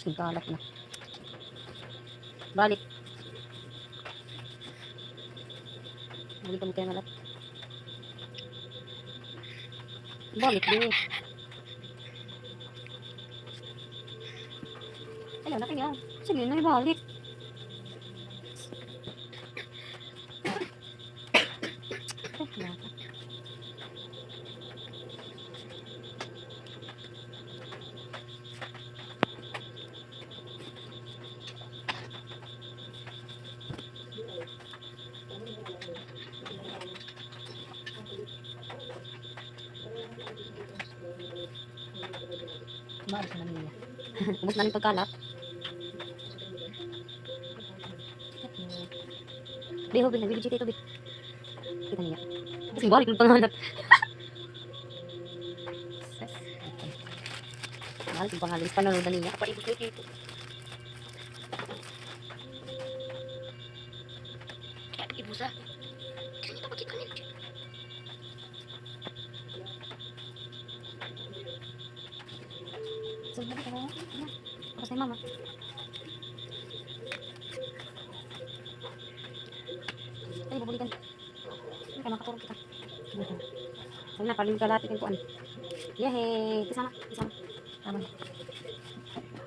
Nagkalat na. Balik. Balik kami kayo nalat. Balik din eh. Ayaw na kanya. Sige na ibalik. Maalis na namin niya. Ubus na rin pagkalat. Beho, nagbibigay ito, Bi. Kita niya. Kasi balik ng pangalat. Balik ng pangalat. Panonood na niya. Apa ikot ito. Ibusa. Kaya kita pakita niya. So, balik ako. Para sa'yo, mama. Ay, bubulikan. Ay, kaya makaturog kita. Ay na, paling kalatikin ko. Yehey! Isama. Tama.